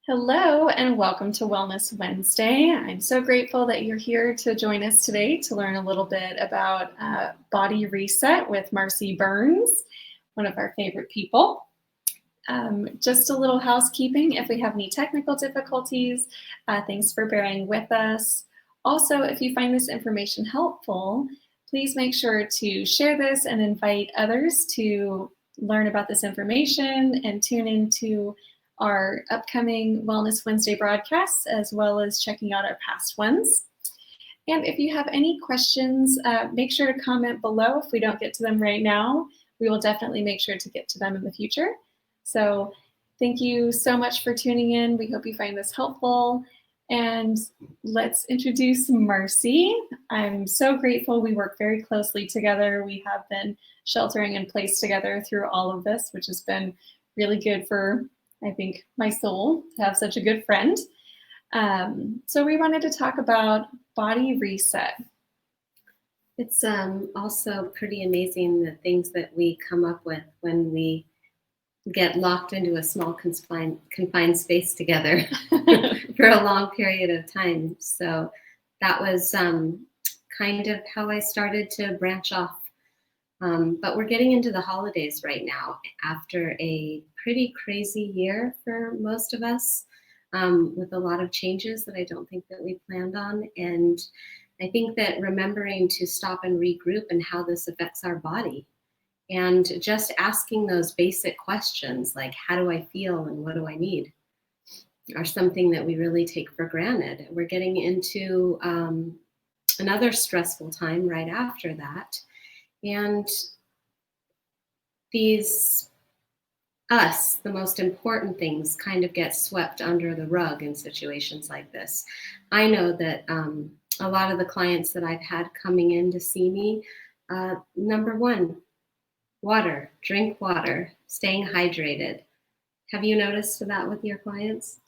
Hello and welcome to Wellness Wednesday. I'm so grateful that you're here to join us today to learn a little bit about body reset with Marcy Burns, one of our favorite people. Just a little housekeeping if we have any technical difficulties, thanks for bearing with us. Also, if you find this information helpful, please make sure to share this and invite others to learn about this information and tune into our upcoming Wellness Wednesday broadcasts, as well as checking out our past ones. And if you have any questions, make sure to comment below. If we don't get to them right now, we will definitely make sure to get to them in the future. So thank you so much for tuning in. We hope you find this helpful. And let's introduce Marcy. I'm so grateful we work very closely together. We have been sheltering in place together through all of this, which has been really good for, I think, my soul to have such a good friend. So we wanted to talk about body reset. It's also pretty amazing the things that we come up with when we get locked into a small confined space together for a long period of time. So that was kind of how I started to branch off. But we're getting into the holidays right now after a pretty crazy year for most of us, with a lot of changes that I don't think that we planned on. And I think that remembering to stop and regroup and how this affects our body, and just asking those basic questions like, how do I feel and what do I need, are something that we really take for granted. We're getting into another stressful time right after that. And the most important things kind of get swept under the rug in situations like this. I know that a lot of the clients that I've had coming in to see me, number one, water, drink water, staying hydrated. Have you noticed that with your clients?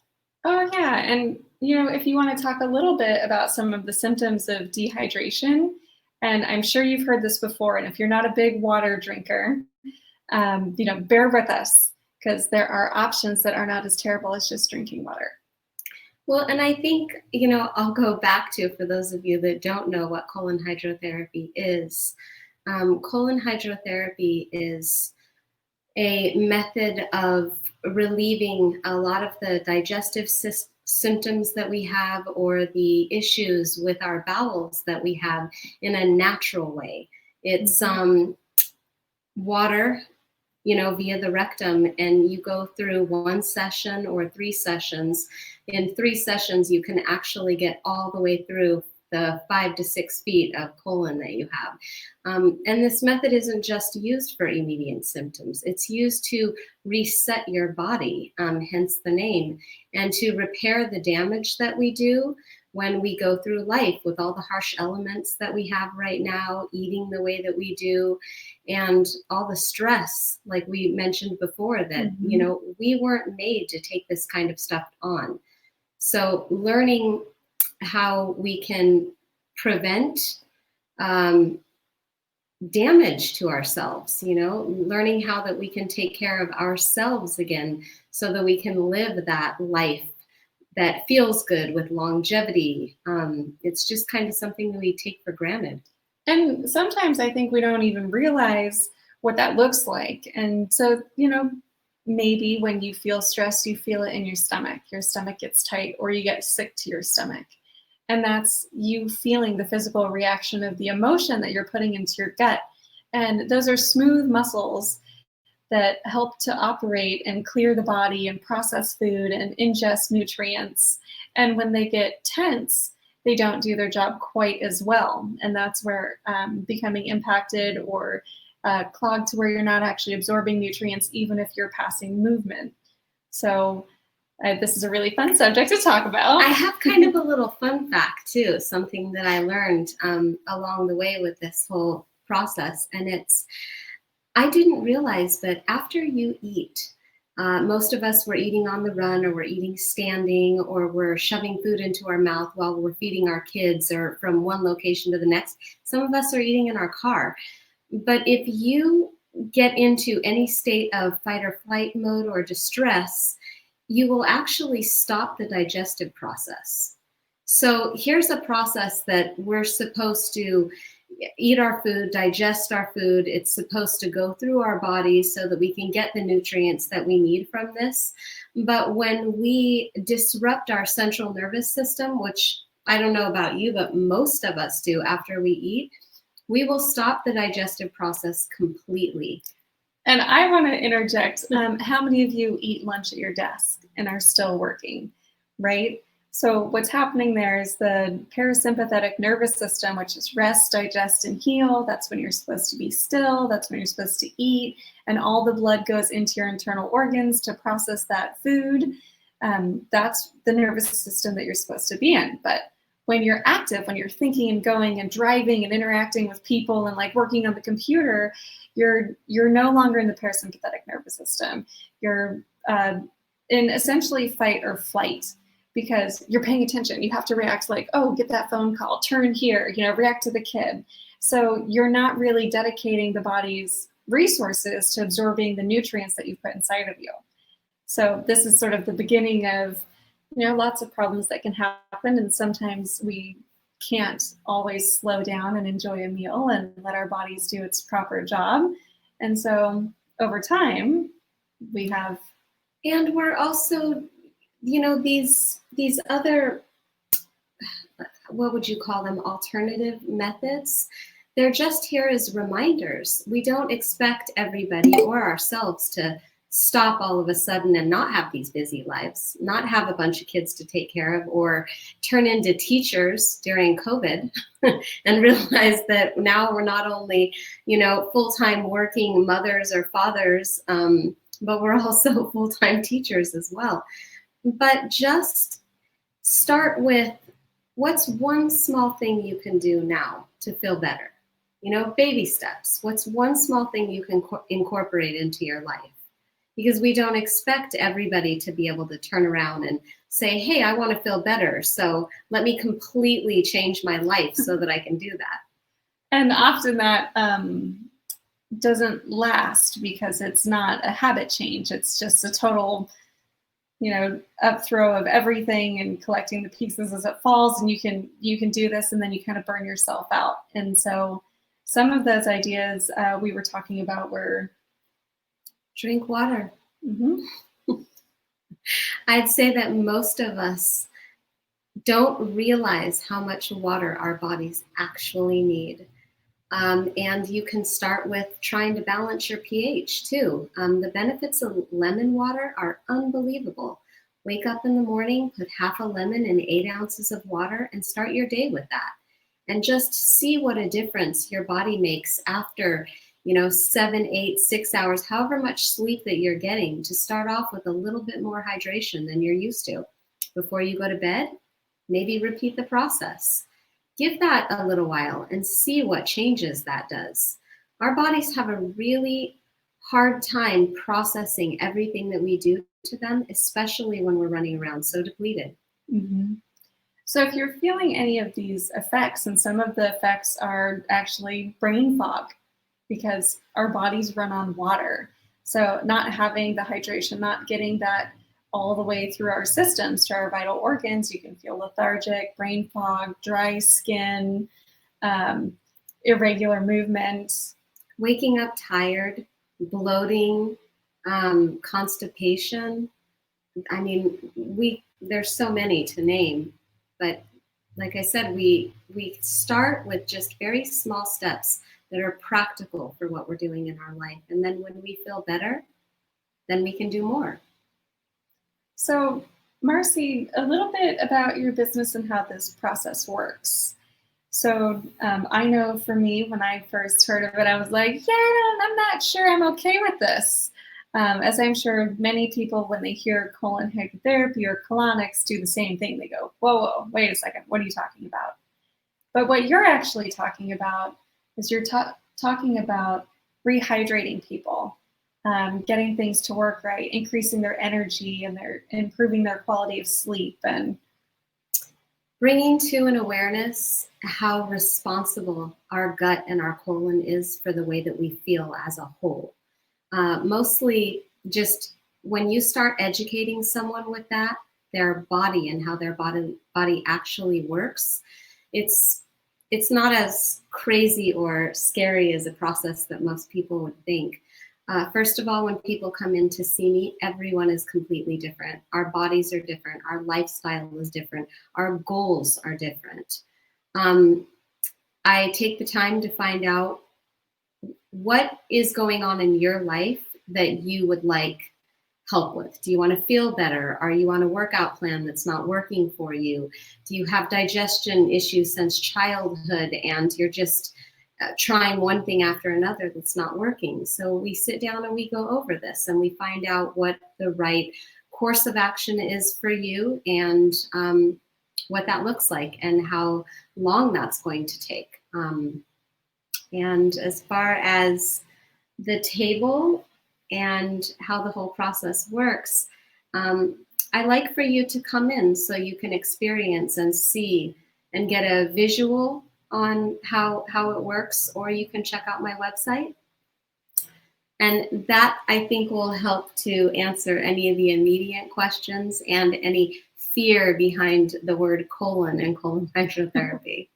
Oh, yeah. And, if you want to talk a little bit about some of the symptoms of dehydration, and I'm sure you've heard this before, and if you're not a big water drinker, bear with us, because there are options that are not as terrible as just drinking water. Well, and I think, I'll go back to, for those of you that don't know what colon hydrotherapy is, colon hydrotherapy is a method of relieving a lot of the digestive symptoms that we have, or the issues with our bowels that we have, in a natural way. It's water, via the rectum, and you go through one session or 3 sessions. In 3 sessions, you can actually get all the way through the 5 to 6 feet of colon that you have. And this method isn't just used for immediate symptoms. It's used to reset your body, hence the name, and to repair the damage that we do when we go through life with all the harsh elements that we have right now, eating the way that we do, and all the stress, like we mentioned before, that, we weren't made to take this kind of stuff on. So learning how we can prevent damage to ourselves, learning how that we can take care of ourselves again, so that we can live that life that feels good with longevity. It's just kind of something that we take for granted. And sometimes I think we don't even realize what that looks like. And so, maybe when you feel stressed, you feel it in your stomach. Your stomach gets tight, or you get sick to your stomach. And that's you feeling the physical reaction of the emotion that you're putting into your gut. And those are smooth muscles that help to operate and clear the body and process food and ingest nutrients. And when they get tense, they don't do their job quite as well. And that's where becoming impacted or clogged, to where you're not actually absorbing nutrients, even if you're passing movement. So this is a really fun subject to talk about. I have kind of a little fun fact too, something that I learned along the way with this whole process. And I didn't realize, but after you eat, most of us were eating on the run, or we're eating standing, or we're shoving food into our mouth while we're feeding our kids, or from one location to the next. Some of us are eating in our car. But if you get into any state of fight or flight mode or distress, you will actually stop the digestive process. So here's a process that we're supposed to eat our food, digest our food. It's supposed to go through our bodies so that we can get the nutrients that we need from this. But when we disrupt our central nervous system, which I don't know about you, but most of us do after we eat, we will stop the digestive process completely. And I want to interject. How many of you eat lunch at your desk and are still working, right? So what's happening there is the parasympathetic nervous system, which is rest, digest, and heal. That's when you're supposed to be still. That's when you're supposed to eat. And all the blood goes into your internal organs to process that food. That's the nervous system that you're supposed to be in. But when you're active, when you're thinking and going and driving and interacting with people and like working on the computer, you're no longer in the parasympathetic nervous system. You're in essentially fight or flight, because you're paying attention. You have to react like, oh, get that phone call, turn here, react to the kid. So you're not really dedicating the body's resources to absorbing the nutrients that you've put inside of you. So this is sort of the beginning of, lots of problems that can happen. And sometimes we can't always slow down and enjoy a meal and let our bodies do its proper job. And so over time, we have... And we're also, these other, what would you call them, alternative methods, they're just here as reminders. We don't expect everybody or ourselves to stop all of a sudden and not have these busy lives, not have a bunch of kids to take care of, or turn into teachers during COVID and realize that now we're not only, full-time working mothers or fathers, but we're also full-time teachers as well. But just start with, what's one small thing you can do now to feel better? Baby steps. What's one small thing you can incorporate into your life? Because we don't expect everybody to be able to turn around and say, hey, I want to feel better, so let me completely change my life so that I can do that. And often that doesn't last because it's not a habit change. It's just a total, upthrow of everything and collecting the pieces as it falls. And you can do this, and then you kind of burn yourself out. And so some of those ideas we were talking about were... Drink water. Mm-hmm. I'd say that most of us don't realize how much water our bodies actually need. And you can start with trying to balance your pH too. The benefits of lemon water are unbelievable. Wake up in the morning, put half a lemon in 8 ounces of water, and start your day with that. And just see what a difference your body makes after 7, 8, 6 hours, however much sleep that you're getting, to start off with a little bit more hydration than you're used to. Before you go to bed, maybe repeat the process. Give that a little while and see what changes that does. Our bodies have a really hard time processing everything that we do to them, especially when we're running around so depleted. Mm-hmm. So if you're feeling any of these effects, and some of the effects are actually brain fog, because our bodies run on water. So not having the hydration, not getting that all the way through our systems to our vital organs, you can feel lethargic, brain fog, dry skin, irregular movement. Waking up tired, bloating, constipation. I mean, there's so many to name, but like I said, we start with just very small steps that are practical for what we're doing in our life. And then when we feel better, then we can do more. So, Marcy, a little bit about your business and how this process works. So I know for me, when I first heard of it, I was like, yeah, I'm not sure I'm okay with this. As I'm sure many people, when they hear colon hydrotherapy or colonics, do the same thing. They go, whoa, wait a second, what are you talking about? But what you're actually talking about is you're talking about rehydrating people, getting things to work right, increasing their energy, and improving their quality of sleep, and bringing to an awareness how responsible our gut and our colon is for the way that we feel as a whole. Mostly just when you start educating someone with that, their body and how their body actually works, it's not as crazy or scary as a process that most people would think. First of all, when people come in to see me, everyone is completely different. Our bodies are different. Our lifestyle is different. Our goals are different. I take the time to find out what is going on in your life that you would like help with. Do you want to feel better? Are you on a workout plan that's not working for you? Do you have digestion issues since childhood and you're just trying one thing after another that's not working? So we sit down and we go over this and we find out what the right course of action is for you and what that looks like and how long that's going to take. And as far as the table and how the whole process works, I like for you to come in so you can experience and see and get a visual on how it works, or you can check out my website. And that, I think, will help to answer any of the immediate questions and any fear behind the word colon and colon hydrotherapy.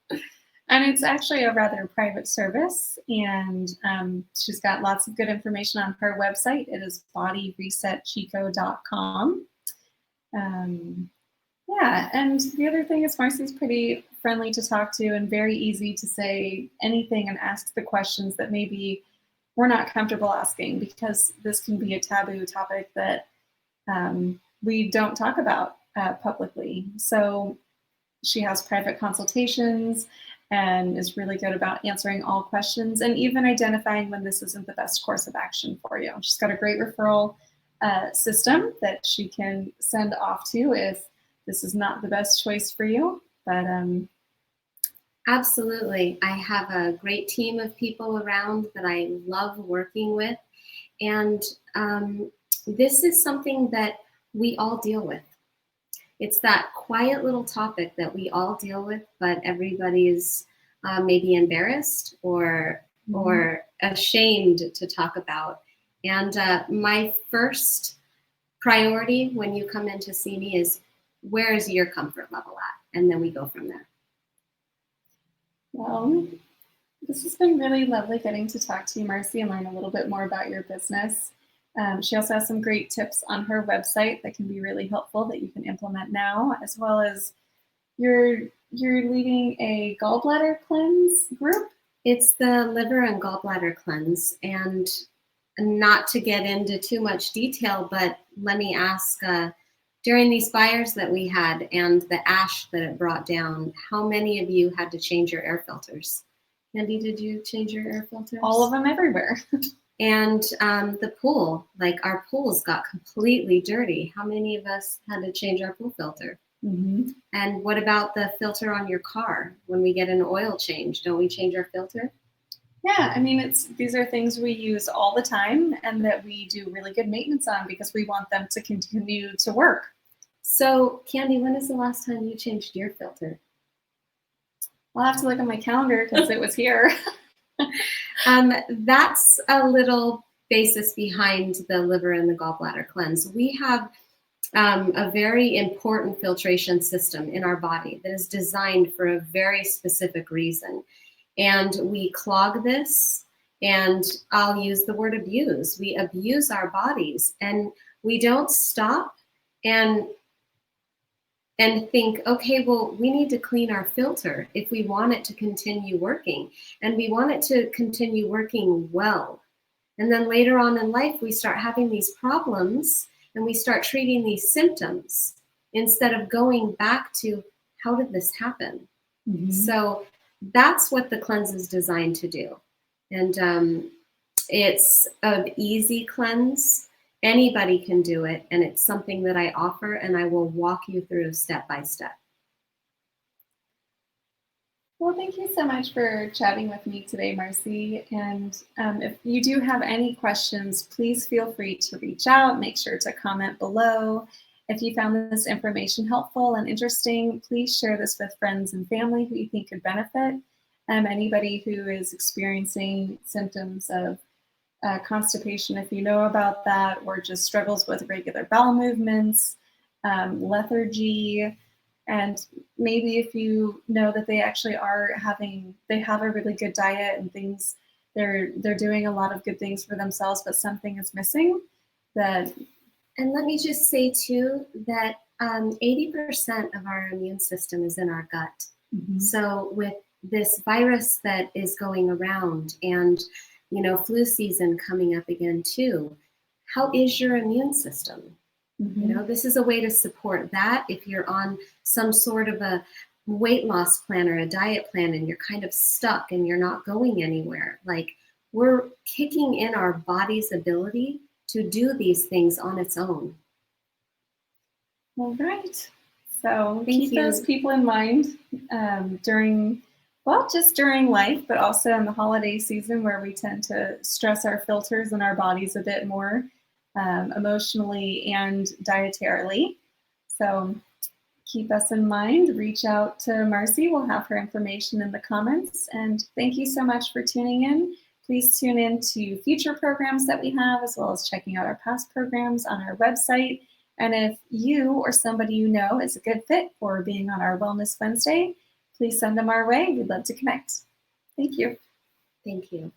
And it's actually a rather private service, and she's got lots of good information on her website. It is bodyresetchico.com. Yeah, and the other thing is Marcy's pretty friendly to talk to and very easy to say anything and ask the questions that maybe we're not comfortable asking, because this can be a taboo topic that we don't talk about publicly. So she has private consultations and is really good about answering all questions and even identifying when this isn't the best course of action for you. She's got a great referral system that she can send off to if this is not the best choice for you. But absolutely. I have a great team of people around that I love working with. And this is something that we all deal with. It's that quiet little topic that we all deal with, but everybody's maybe embarrassed or ashamed to talk about. And my first priority when you come in to see me is, where is your comfort level at? And then we go from there. Well, this has been really lovely getting to talk to you, Marcy, and learn a little bit more about your business. She also has some great tips on her website that can be really helpful that you can implement now, as well as you're leading a gallbladder cleanse group. It's the liver and gallbladder cleanse, and not to get into too much detail, but let me ask, during these fires that we had and the ash that it brought down, how many of you had to change your air filters? Candy, did you change your air filters? All of them, everywhere. And the pool, like our pools got completely dirty. How many of us had to change our pool filter? Mm-hmm. And what about the filter on your car? When we get an oil change, don't we change our filter? Yeah, I mean, these are things we use all the time and that we do really good maintenance on because we want them to continue to work. So, Candy, when is the last time you changed your filter? I'll have to look at my calendar because it was here. That's a little basis behind the liver and the gallbladder cleanse. We have a very important filtration system in our body that is designed for a very specific reason. And we clog this, and I'll use the word abuse. We abuse our bodies, and we don't stop and think, okay, well, we need to clean our filter if we want it to continue working, and we want it to continue working well. And then later on in life, we start having these problems and we start treating these symptoms instead of going back to, how did this happen? Mm-hmm. So that's what the cleanse is designed to do. And it's an easy cleanse. Anybody can do it, and it's something that I offer, and I will walk you through step by step. Well, thank you so much for chatting with me today, Marcy. And if you do have any questions, please feel free to reach out. Make sure to comment below. If you found this information helpful and interesting, please share this with friends and family who you think could benefit. Anybody who is experiencing symptoms of constipation, if you know about that, or just struggles with regular bowel movements, lethargy, and maybe if you know that they actually they have a really good diet and things, they're doing a lot of good things for themselves, but something is missing. And let me just say too that 80% of our immune system is in our gut. Mm-hmm. So with this virus that is going around, and flu season coming up again too, how is your immune system? Mm-hmm. This is a way to support that. If you're on some sort of a weight loss plan or a diet plan and you're kind of stuck and you're not going anywhere, like, we're kicking in our body's ability to do these things on its own. All right. So keep those people in mind during life, but also in the holiday season, where we tend to stress our filters in our bodies a bit more, emotionally and dietarily. So keep us in mind. Reach out to Marcy. We'll have her information in the comments. And thank you so much for tuning in. Please tune in to future programs that we have, as well as checking out our past programs on our website. And if you or somebody you know is a good fit for being on our Wellness Wednesday, please send them our way. We'd love to connect. Thank you. Thank you.